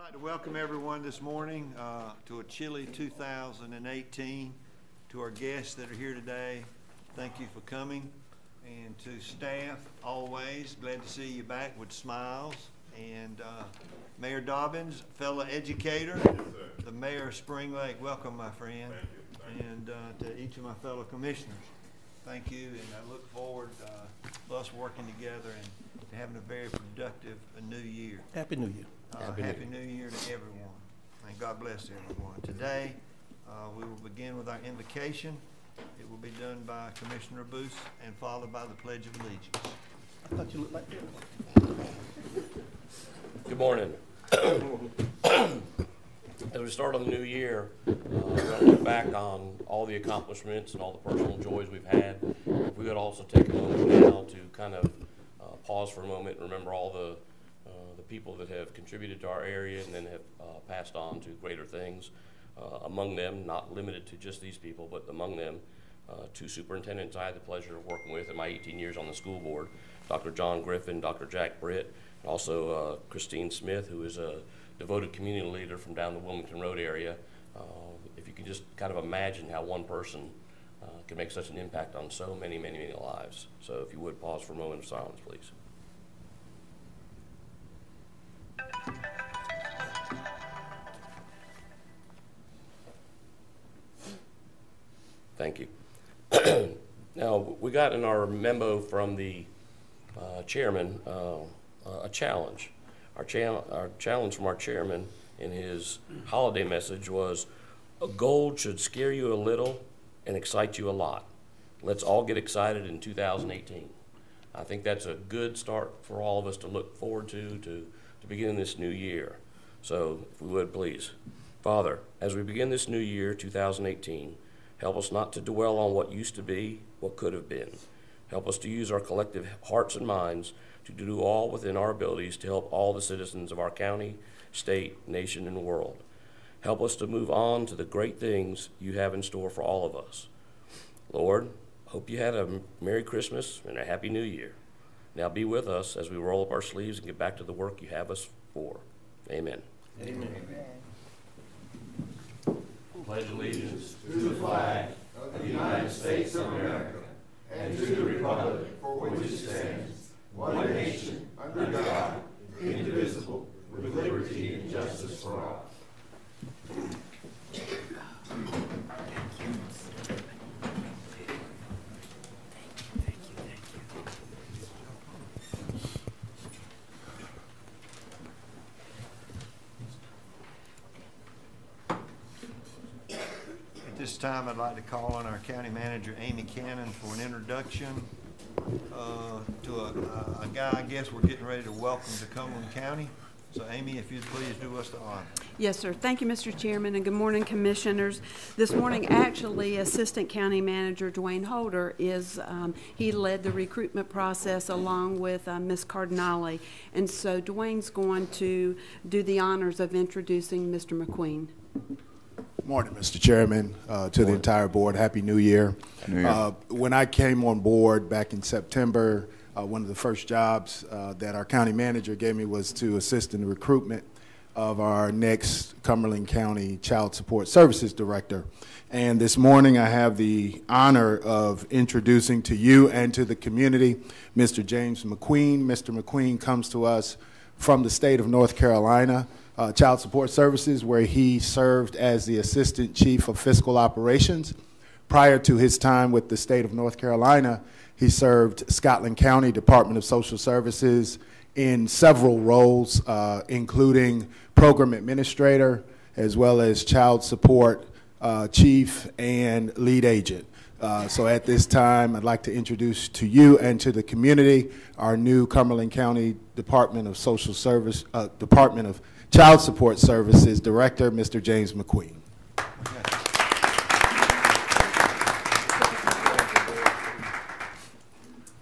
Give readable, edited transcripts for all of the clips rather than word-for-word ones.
like to welcome everyone this morning to a chilly 2018. To our guests that are here today, thank you for coming. And to staff, always glad to see you back with smiles. And Mayor Dobbins, fellow educator, yes, the Mayor of Spring Lake, welcome, my friend. Thank you. And to each of my fellow commissioners, thank you. And I look forward to us working together and to having a very productive new year. Happy New Year. Happy New Year to everyone, and God bless everyone. Today, we will begin with our invocation. It will be done by Commissioner Booth and followed by the Pledge of Allegiance. I thought you looked like this. Good morning. As we start on the new year, we're going to look back on all the accomplishments and all the personal joys we've had. If we could also take a moment now to kind of pause for a moment and remember all the people that have contributed to our area and then have passed on to greater things. Among them, not limited to just these people, but among them, two superintendents I had the pleasure of working with in my 18 years on the school board, Dr. John Griffin, Dr. Jack Britt, and also Christine Smith, who is a devoted community leader from down the Wilmington Road area. If you can just kind of imagine how one person can make such an impact on so many, many, many lives. So if you would pause for a moment of silence, please. Thank you. Now, we got in our memo from the chairman a challenge. Our challenge from our chairman in his holiday message was, a goal should scare you a little and excite you a lot. Let's all get excited in 2018. I think that's a good start for all of us to look forward to begin this new year. So, if we would, please. Father, as we begin this new year, 2018, help us not to dwell on what used to be, what could have been. Help us to use our collective hearts and minds to do all within our abilities to help all the citizens of our county, state, nation, and world. Help us to move on to the great things you have in store for all of us. Lord, hope you had a Merry Christmas and a Happy New Year. Now be with us as we roll up our sleeves and get back to the work you have us for. Amen. Amen. Pledge allegiance To the flag of the United States of America and to the republic for which it stands, one nation, under God, indivisible, with liberty and justice for all. At this time, I'd like to call on our county manager, Amy Cannon, for an introduction to a guy I guess we're getting ready to welcome to Cumberland County. So, Amy, if you'd please do us the honor. Yes, sir. Thank you, Mr. Chairman, and good morning, Commissioners. This morning, actually, Assistant County Manager Dwayne Holder he led the recruitment process along with Ms. Cardinale. And so Dwayne's going to do the honors of introducing Mr. McQueen. Morning, Mr. Chairman, to the entire board. Happy New Year. When I came on board back in September, one of the first jobs that our county manager gave me was to assist in the recruitment of our next Cumberland County Child Support Services Director. And this morning I have the honor of introducing to you and to the community Mr. James McQueen. Mr. McQueen comes to us from the state of North Carolina, Child Support Services, where he served as the Assistant Chief of Fiscal Operations. Prior to his time with the state of North Carolina, he served Scotland County Department of Social Services in several roles, including Program Administrator, as well as Child Support Chief and Lead Agent. So at this time, I'd like to introduce to you and to the community our new Cumberland County Department of Social Service, Department of Child Support Services Director, Mr. James McQueen.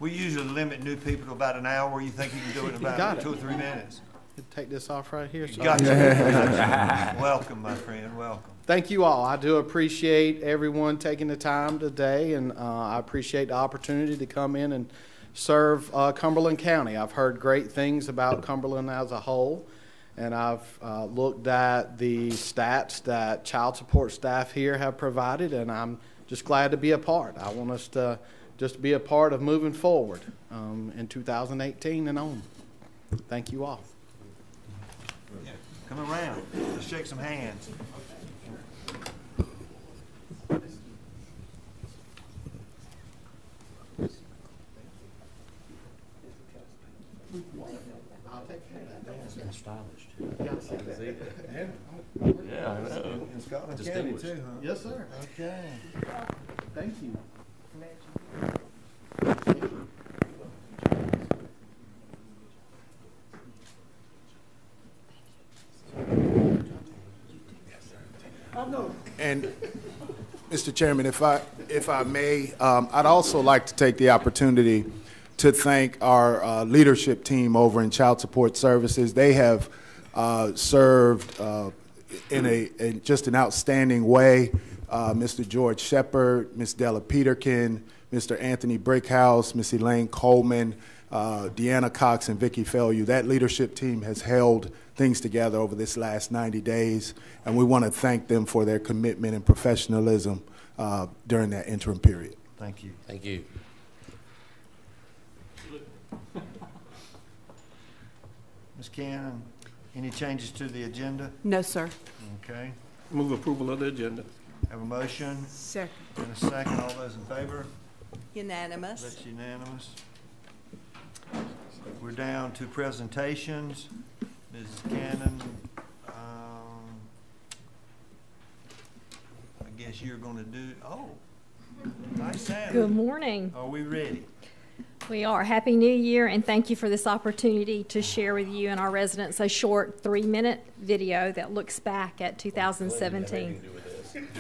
We usually limit new people to about an hour. You think you can do it in about 2 or 3 minutes? Take this off right here. So Gotcha. Welcome, my friend. Welcome. Thank you all. I do appreciate everyone taking the time today, and I appreciate the opportunity to come in and serve Cumberland County. I've heard great things about Cumberland as a whole, and I've looked at the stats that child support staff here have provided, and I'm just glad to be a part. I want us to just be a part of moving forward in 2018 and on. Thank you all. Yeah. Come around. Let's shake some hands. Stylish too. Yeah, I know. In Scotland County too, huh? Yes, sir. Okay. Thank you. And Mr. Chairman, if I may, I'd also like to take the opportunity to thank our leadership team over in Child Support Services. They have served in just an outstanding way. Mr. George Shepard, Ms. Della Peterkin, Mr. Anthony Brickhouse, Ms. Elaine Coleman, Deanna Cox, and Vicki Feluke. That leadership team has held things together over this last 90 days, and we want to thank them for their commitment and professionalism during that interim period. Thank you. Thank you. Ms. Cannon, any changes to the agenda? No, sir. Okay. Move approval of the agenda. Have a motion Second. and a second. All those in favor? Unanimous. That's unanimous. We're down to presentations. Mrs. Cannon, I guess you're going to do, nice Saturday. Good morning. Are we ready? We are. Happy New Year, and thank you for this opportunity to share with you and our residents a short 3-minute video that looks back at 2017. You've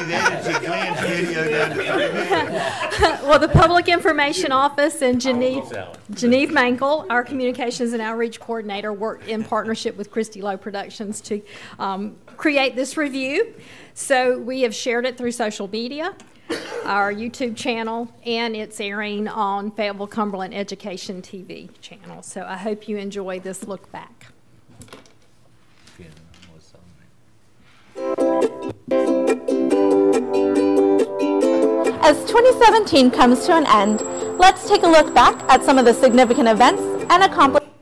edited Glenn's video down to 3 minutes. Well, the Public Information Office and Geneve Mankel, our Communications and Outreach Coordinator, worked in partnership with Christy Lowe Productions to create this review. So we have shared it through social media, our YouTube channel, and it's airing on Fayetteville Cumberland Education TV channel. So I hope you enjoy this look back. As 2017 comes to an end, let's take a look back at some of the significant events and accomplishments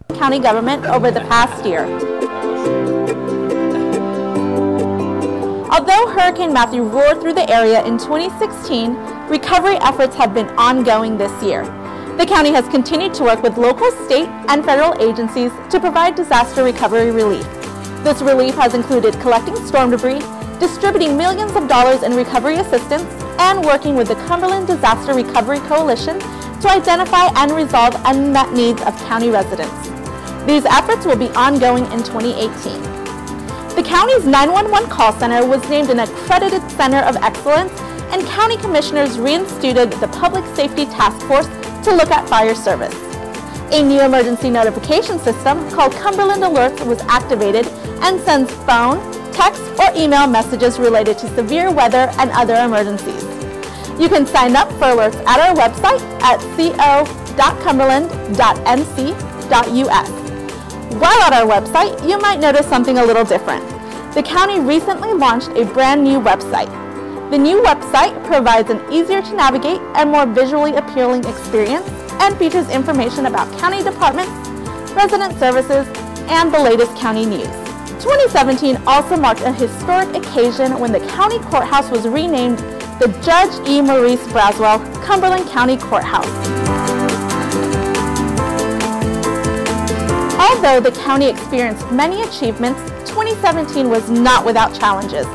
of county government over the past year. Although Hurricane Matthew roared through the area in 2016, recovery efforts have been ongoing this year. The county has continued to work with local, state, and federal agencies to provide disaster recovery relief. This relief has included collecting storm debris, distributing millions of dollars in recovery assistance, and working with the Cumberland Disaster Recovery Coalition to identify and resolve unmet needs of county residents. These efforts will be ongoing in 2018. The county's 911 call center was named an accredited center of excellence, and county commissioners reinstituted the Public Safety Task Force to look at fire service. A new emergency notification system called Cumberland Alerts was activated and sends phone, text, or email messages related to severe weather and other emergencies. You can sign up for alerts at our website at co.cumberland.nc.us. While at our website, you might notice something a little different. The county recently launched a brand new website. The new website provides an easier to navigate and more visually appealing experience and features information about county departments, resident services, and the latest county news. 2017 also marked a historic occasion when the county courthouse was renamed the Judge E. Maurice Braswell Cumberland County Courthouse. Although the county experienced many achievements, 2017 was not without challenges.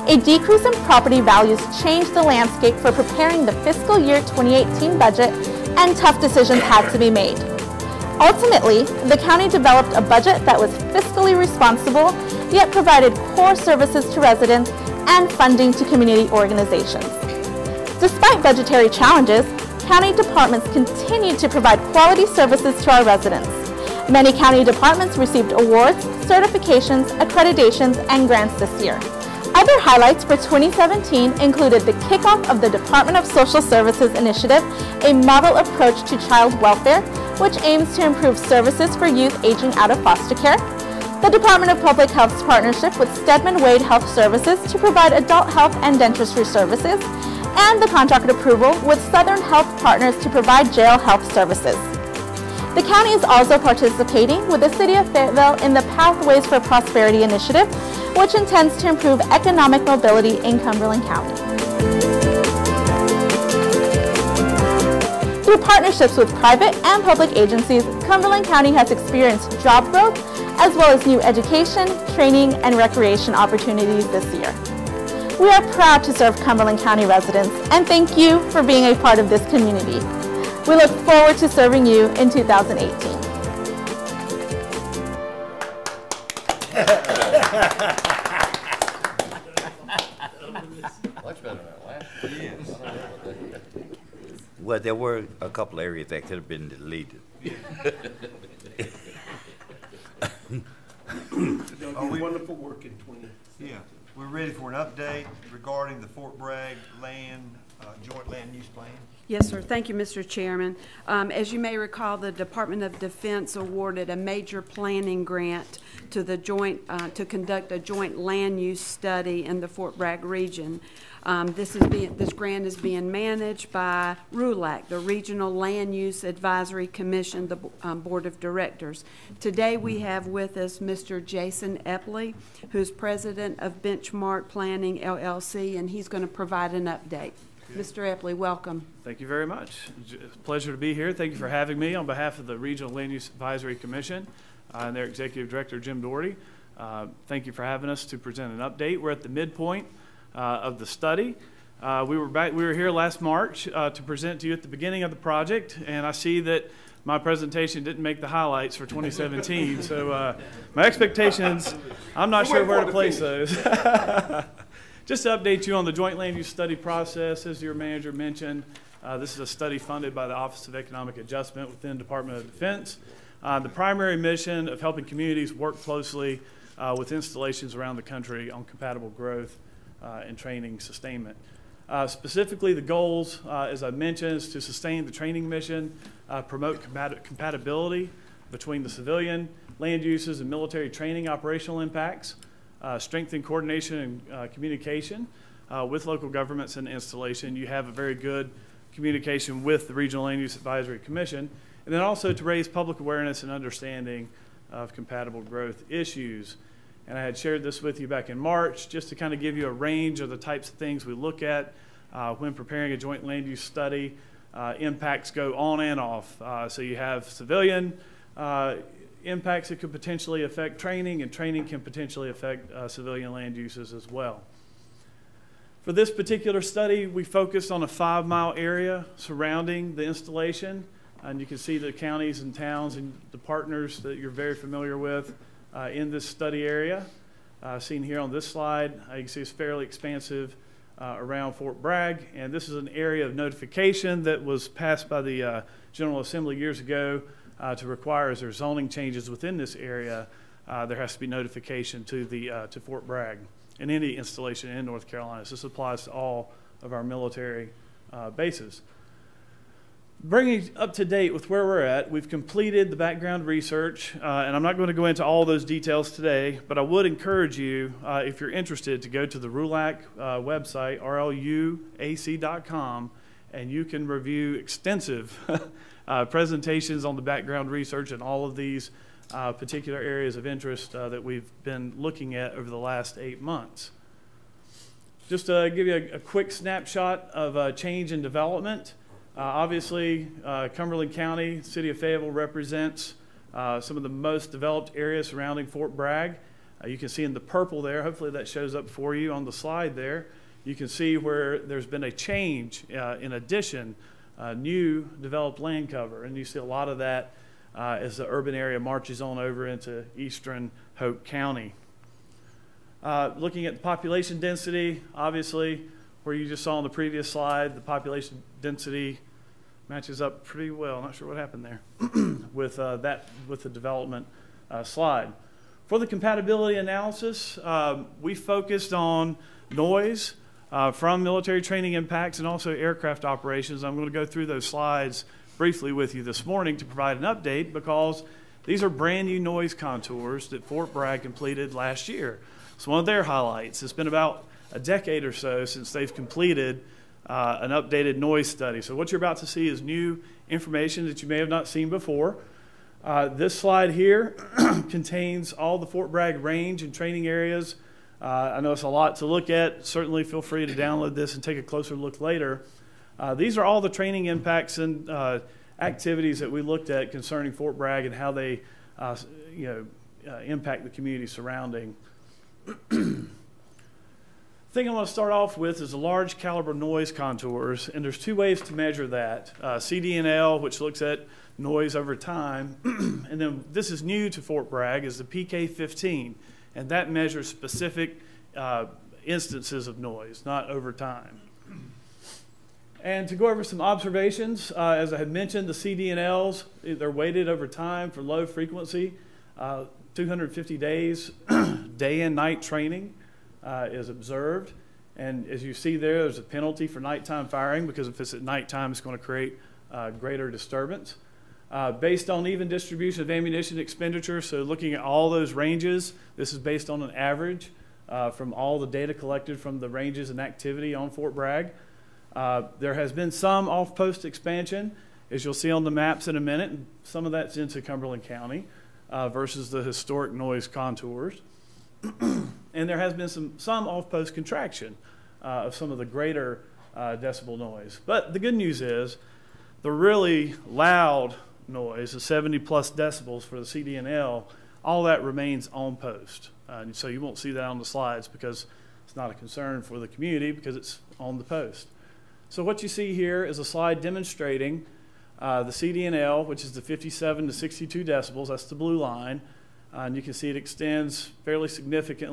A decrease in property values changed the landscape for preparing the fiscal year 2018 budget, and tough decisions had to be made. Ultimately, the county developed a budget that was fiscally responsible, yet provided core services to residents and funding to community organizations. Despite budgetary challenges, county departments continued to provide quality services to our residents. Many county departments received awards, certifications, accreditations, and grants this year. Other highlights for 2017 included the kickoff of the Department of Social Services Initiative, a model approach to child welfare, which aims to improve services for youth aging out of foster care, the Department of Public Health's partnership with Stedman Wade Health Services to provide adult health and dentistry services, and the contract approval with Southern Health Partners to provide jail health services. The county is also participating with the City of Fayetteville in the Pathways for Prosperity initiative, which intends to improve economic mobility in Cumberland County. Through partnerships with private and public agencies, Cumberland County has experienced job growth as well as new education, training, and recreation opportunities this year. We are proud to serve Cumberland County residents and thank you for being a part of this community. We look forward to serving you in 2018. Much better than that last. Yes. Well, there were a couple areas that could have been deleted. Wonderful work in 20. Yeah, we're ready for an update regarding the Fort Bragg joint land use plan. Yes, sir. Thank you, Mr. Chairman. As you may recall, the Department of Defense awarded a major planning grant to the to conduct a joint land use study in the Fort Bragg region. This grant is being managed by RULAC, the Regional Land Use Advisory Commission, the Board of Directors. Today we have with us Mr. Jason Epley, who's president of Benchmark Planning, LLC, and he's going to provide an update. Mr. Epley, welcome. Thank you very much. It's a pleasure to be here. Thank you for having me on behalf of the Regional Land Use Advisory Commission and their Executive Director, Jim Doherty. Thank you for having us to present an update. We're at the midpoint of the study. We were here last March to present to you at the beginning of the project, and I see that my presentation didn't make the highlights for 2017, so my expectations, I'm not sure where to place those. Just to update you on the joint land use study process, as your manager mentioned, this is a study funded by the Office of Economic Adjustment within the Department of Defense. The primary mission of helping communities work closely with installations around the country on compatible growth and training sustainment. Specifically, the goals, as I mentioned, is to sustain the training mission, promote compatibility between the civilian land uses and military training operational impacts, strengthen coordination and communication with local governments and installation. You have a very good communication with the Regional Land Use Advisory Commission, and then also to raise public awareness and understanding of compatible growth issues. And I had shared this with you back in March just to kind of give you a range of the types of things we look at when preparing a joint land use study. Impacts go on and off. So you have civilian impacts that could potentially affect training, and training can potentially affect civilian land uses as well. For this particular study, we focused on a 5-mile area surrounding the installation, and you can see the counties and towns and the partners that you're very familiar with in this study area. Seen here on this slide, you can see it's fairly expansive around Fort Bragg, and this is an area of notification that was passed by the General Assembly years ago to require, as there are zoning changes within this area, there has to be notification to to Fort Bragg and any installation in North Carolina. So this applies to all of our military bases. Bringing up to date with where we're at, we've completed the background research, and I'm not going to go into all those details today, but I would encourage you, if you're interested, to go to the RULAC website, rluac.com, and you can review extensive presentations on the background research and all of these particular areas of interest that we've been looking at over the last 8 months. Just to give you a quick snapshot of change and development. Obviously, Cumberland County, City of Fayetteville represents some of the most developed areas surrounding Fort Bragg. You can see in the purple there, hopefully that shows up for you on the slide there. You can see where there's been a change in addition, new developed land cover. And you see a lot of that as the urban area marches on over into eastern Hope County. Looking at the population density, obviously, where you just saw on the previous slide, the population density matches up pretty well. Not sure what happened there with the development slide. For the compatibility analysis, we focused on noise from military training impacts and also aircraft operations. I'm going to go through those slides briefly with you this morning to provide an update because these are brand new noise contours that Fort Bragg completed last year. It's one of their highlights. It's been about a decade or so since they've completed an updated noise study. So what you're about to see is new information that you may have not seen before. This slide here contains all the Fort Bragg range and training areas. I know it's a lot to look at. Certainly feel free to download this and take a closer look later. These are all the training impacts and activities that we looked at concerning Fort Bragg and how they impact the community surrounding. The thing I want to start off with is the large caliber noise contours, and there's two ways to measure that. CDNL, which looks at noise over time, and then this is new to Fort Bragg, is the PK15, and that measures specific instances of noise, not over time. And to go over some observations, as I had mentioned, the CDNLs, they're weighted over time for low frequency, 250 days, day and night training is observed. And as you see there's a penalty for nighttime firing because if it's at nighttime, it's going to create greater disturbance. Based on even distribution of ammunition expenditure, so looking at all those ranges, this is based on an average from all the data collected from the ranges and activity on Fort Bragg. There has been some off-post expansion, as you'll see on the maps in a minute. And some of that's into Cumberland County versus the historic noise contours. And there has been some off-post contraction of some of the greater decibel noise. But the good news is the really loud noise, the 70-plus decibels for the CDNL, all that remains on post. So you won't see that on the slides because it's not a concern for the community because it's on the post. So what you see here is a slide demonstrating the CDNL, which is the 57 to 62 decibels. That's the blue line. And you can see it extends fairly significantly